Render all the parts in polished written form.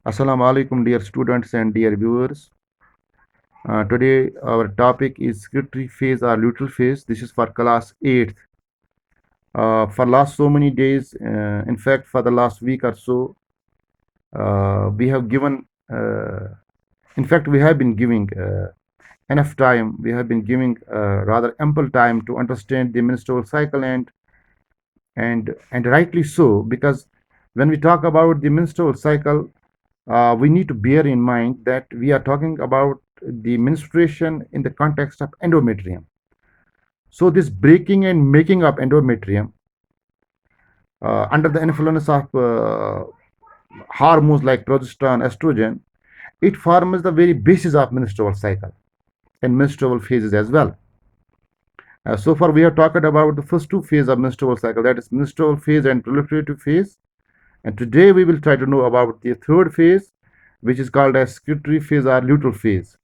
Assalamu alaikum, dear students and dear viewers. Today, our topic is secretory phase or luteal phase. This is for class 8th. For last so many days, in fact, for the last week or so, we have given, in fact, we have been giving enough time. We have been giving rather ample time to understand the menstrual cycle and rightly so, because when we talk about the menstrual cycle, we need to bear in mind that we are talking about the menstruation in the context of endometrium. So this breaking and making of endometrium under the influence of hormones like progesterone, estrogen, it forms the very basis of menstrual cycle and menstrual phases as well. So far we have talked about the first two phases of menstrual cycle, that is menstrual phase and proliferative phase. And today we will try to know about the third phase, which is called as secretory phase or luteal phase.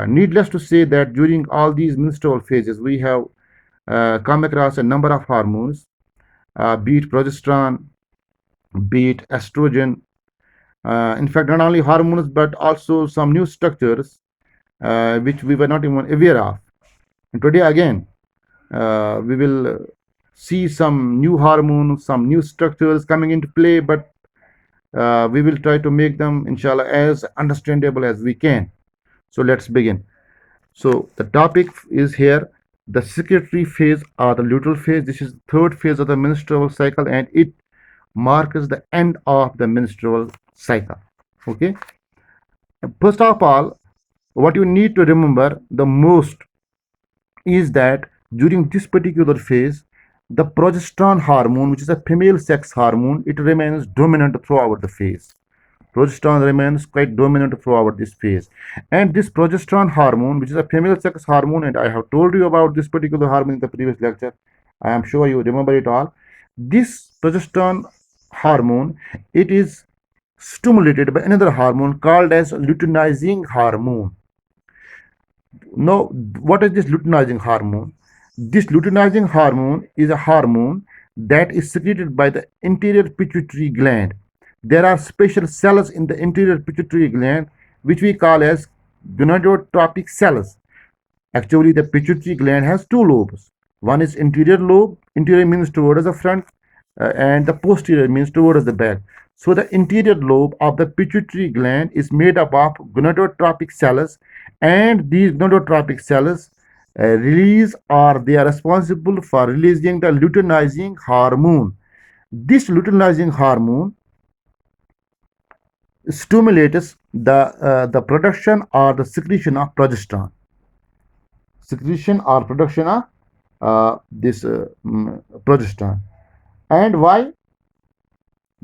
Needless to say that during all these menstrual phases, we have come across a number of hormones, be it progesterone, be it estrogen. In fact, not only hormones but also some new structures which we were not even aware of. And today again, we will see some new hormones, some new structures coming into play, but we will try to make them, inshallah, as understandable as we can. So let's begin. So the topic is here the secretory phase or the luteal phase. This is the third phase of the menstrual cycle and it marks the end of the menstrual cycle. Okay. First of all, what you need to remember the most is that during this particular phase, the progesterone hormone, which is a female sex hormone, it remains dominant throughout the phase. Progesterone remains quite dominant throughout this phase. And this progesterone hormone, which is a female sex hormone, and I have told you about this particular hormone in the previous lecture. I am sure you remember it all. This progesterone hormone, it is stimulated by another hormone called as luteinizing hormone. Now, what is this luteinizing hormone? This luteinizing hormone is a hormone that is secreted by the anterior pituitary gland. There are special cells in the anterior pituitary gland which we call as gonadotropic cells. Actually, the pituitary gland has two lobes. One is anterior lobe. Anterior means towards the front, and the posterior means towards the back. So the interior lobe of the pituitary gland is made up of gonadotropic cells, and these gonadotropic cells release or they are responsible for releasing the luteinizing hormone. This luteinizing hormone stimulates the production or the secretion of progesterone. Secretion or production of this progesterone. And why?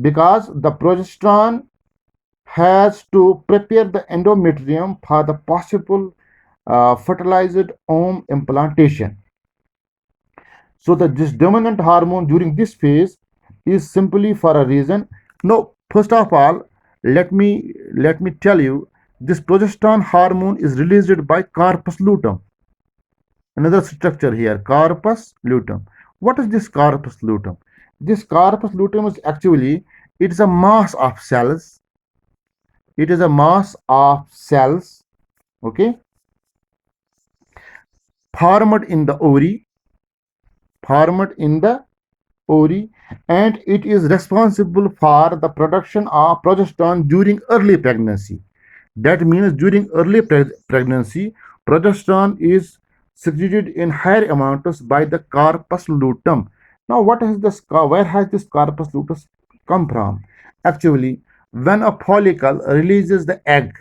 Because the progesterone has to prepare the endometrium for the possible fertilized ovum implantation. So this dominant hormone during this phase is simply for a reason. Now, first of all, let me tell you, this progesterone hormone is released by corpus luteum. Another structure here, corpus luteum. What is this corpus luteum? This corpus luteum is actually, it is a mass of cells. It is a mass of cells, okay, formed in the ovary, formed in the ovary, and it is responsible for the production of progesterone during early pregnancy. That means during early pregnancy, progesterone is secreted in higher amounts by the corpus luteum. Now, what is this? Where has this corpus luteum come from? Actually, when a follicle releases the egg,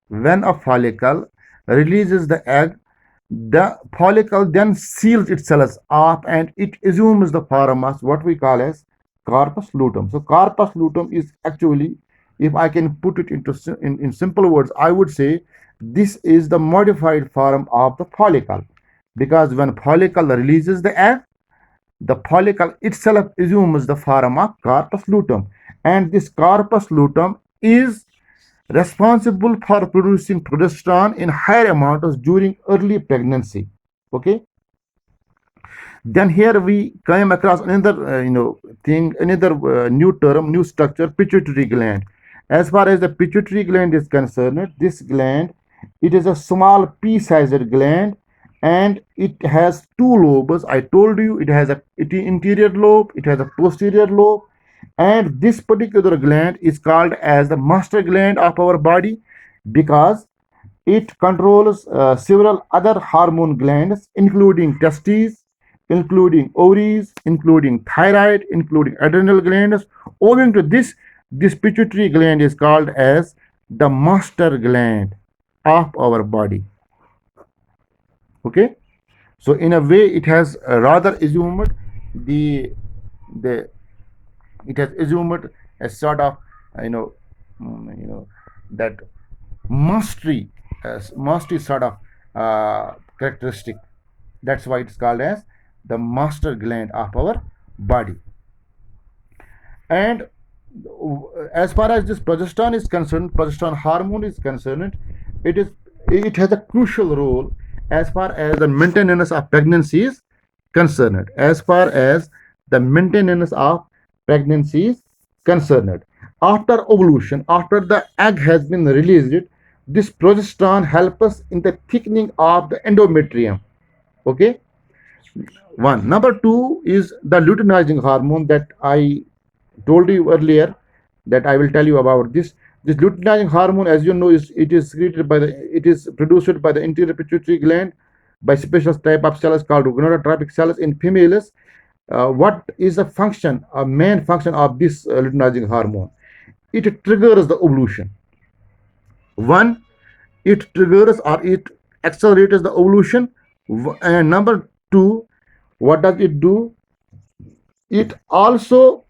when a follicle releases the follicle then seals itself up and it assumes the form as what we call as corpus luteum. So corpus luteum is actually, if I can put it into in simple words, I would say this is the modified form of the follicle, because when follicle releases the egg, the follicle itself assumes the form of corpus luteum, and this corpus luteum is responsible for producing progesterone in higher amounts during early pregnancy. Okay. Then here we came across another thing, another new term, new structure, pituitary gland. As far as the pituitary gland is concerned, this gland, it is a small pea-sized gland, and it has two lobes. I told you it has a interior lobe, it has a posterior lobe, and this particular gland is called as the master gland of our body because it controls several other hormone glands, including testes, including ovaries, including thyroid, including adrenal glands. Owing to this, this pituitary gland is called as the master gland of our body. Okay, so in a way, it has rather assumed the it has assumed a sort of that mastery mastery sort of characteristic. That's why it's called as the master gland of our body. And as far as this progesterone is concerned, progesterone hormone is concerned, it has a crucial role as far as the maintenance of pregnancy is concerned. As far as the maintenance of pregnancy is concerned, after ovulation, after the egg has been released, this progesterone helps us in the thickening of the endometrium. Okay, one. Number two is the luteinizing hormone that I told you earlier, that I will tell you about this. This luteinizing hormone, as you know, is secreted by it is produced by the interior pituitary gland by special type of cells called gonadotropic cells in females. What is the function, a main function of this luteinizing hormone? It triggers the ovulation. One, it triggers or it accelerates the ovulation. And number two, what does it do? It also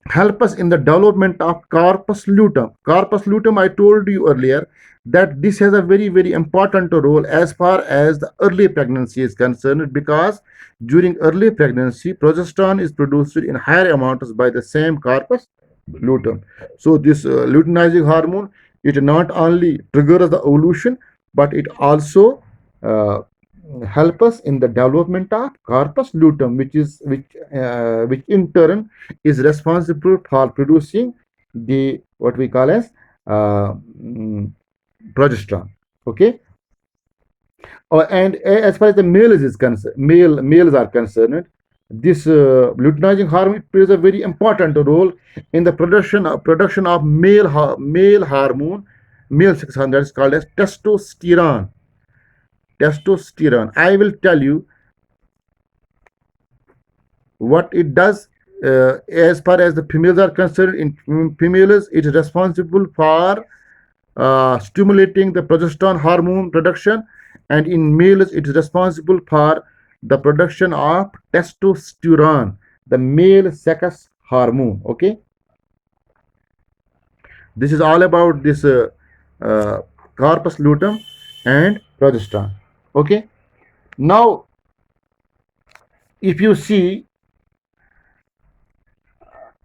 help us in the development of corpus luteum. Corpus luteum, I told you earlier that this has a very important role as far as the early pregnancy is concerned, because during early pregnancy progesterone is produced in higher amounts by the same corpus luteum. So this luteinizing hormone, it not only triggers the ovulation, but it also help us in the development of corpus luteum, which in turn is responsible for producing the what we call as progesterone. Okay. And as far as the males is concerned, males are concerned, this luteinizing hormone plays a very important role in the production of male hormone, male sex hormone, that is called as testosterone. Testosterone. I will tell you what it does. As far as the females are concerned, in females, it is responsible for stimulating the progesterone hormone production, and in males, it is responsible for the production of testosterone, the male sex hormone. Okay, this is all about this corpus luteum and progesterone. Okay, now if you see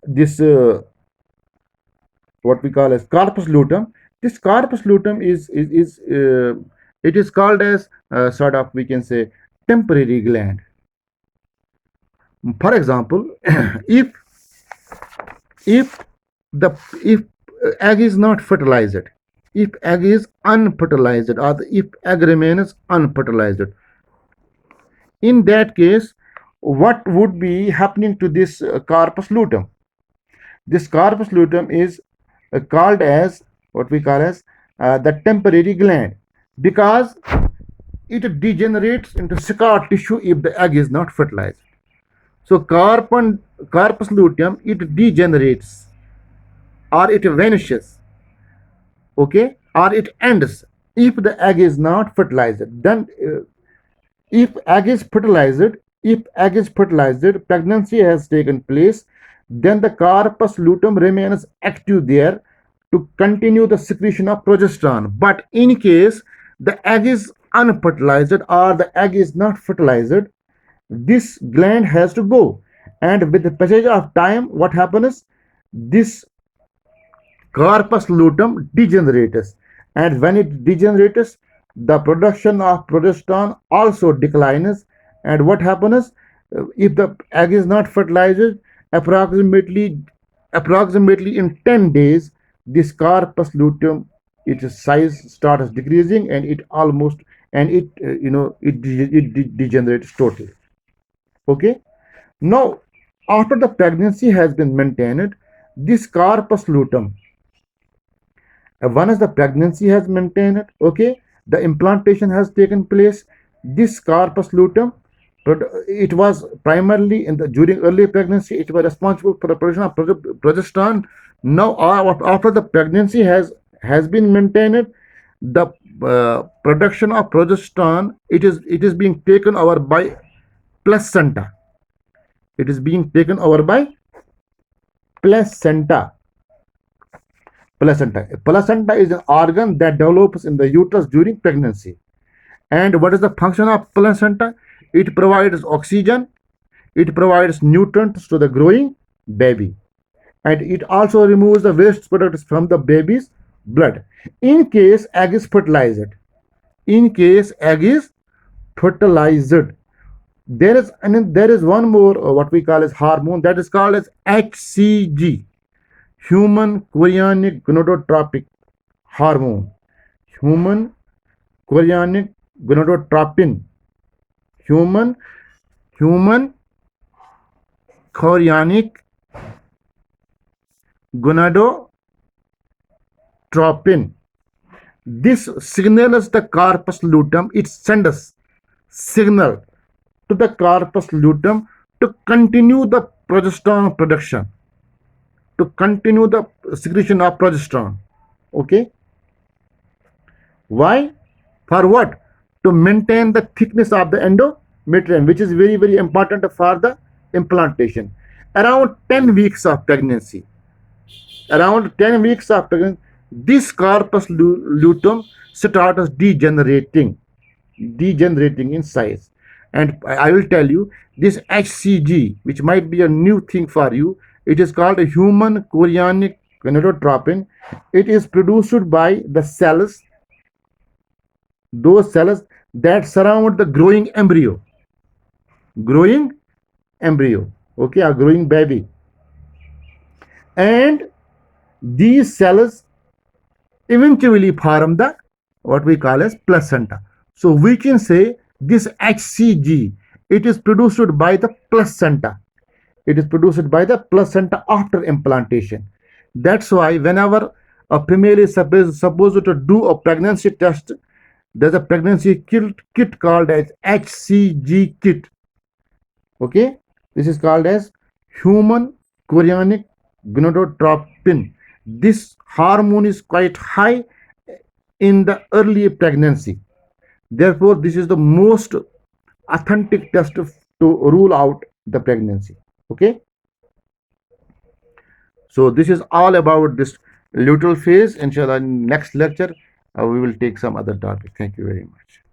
this what we call as corpus luteum, this corpus luteum is it is called as sort of, we can say, temporary gland. For example, if if egg is not fertilized, if egg is unfertilized, or if egg remains unfertilized, in that case, what would be happening to this corpus luteum? This corpus luteum is called as what we call as the temporary gland, because it degenerates into scar tissue if the egg is not fertilized. So corpus luteum, it degenerates or it vanishes, okay, or it ends if the egg is not fertilized. Then if egg is fertilized, pregnancy has taken place, then the corpus luteum remains active there to continue the secretion of progesterone. But in case the egg is unfertilized or the egg is not fertilized, this gland has to go. And with the passage of time, what happens? This corpus luteum degenerates, and when it degenerates, the production of progesterone also declines. And what happens? If the egg is not fertilized, approximately in 10 days, this corpus luteum, its size starts decreasing, and it almost, and it degenerates totally. Okay. Now, after the pregnancy has been maintained, this corpus luteum, once the pregnancy has maintained, okay, the implantation has taken place. This corpus luteum, it was primarily in the during early pregnancy, it was responsible for the production of progesterone. Now, after the pregnancy has been maintained, the production of progesterone, it is being taken over by placenta. It is being taken over by placenta. Placenta is an organ that develops in the uterus during pregnancy. And what is the function of placenta? It provides oxygen, it provides nutrients to the growing baby, and it also removes the waste products from the baby's blood. In case egg is fertilized, in case egg is fertilized, there is one more what we call as hormone, that is called as HCG, human chorionic gonadotropic hormone. Human chorionic gonadotropin. Human chorionic gonadotropin. This signals the corpus luteum. It sends signal to the corpus luteum to continue the progesterone production, to continue the secretion of progesterone. Okay. Why? For what? To maintain the thickness of the endometrium, which is very, very important for the implantation. Around 10 weeks of pregnancy, this corpus luteum starts degenerating in size. And I will tell you, this HCG, which might be a new thing for you, it is called a human chorionic gonadotropin. It is produced by the cells, those cells that surround the growing embryo, okay, a growing baby. And these cells eventually form the what we call as placenta. So we can say this HCG, it is produced by the placenta. It is produced by the placenta after implantation. That's why whenever a female is supposed to do a pregnancy test, there's a pregnancy kit called as HCG kit. Okay, this is called as human chorionic gonadotropin. This hormone is quite high in the early pregnancy. Therefore, this is the most authentic test to rule out the pregnancy. Okay. So this is all about this luteal phase. Inshallah, in next lecture, we will take some other topic. Thank you very much.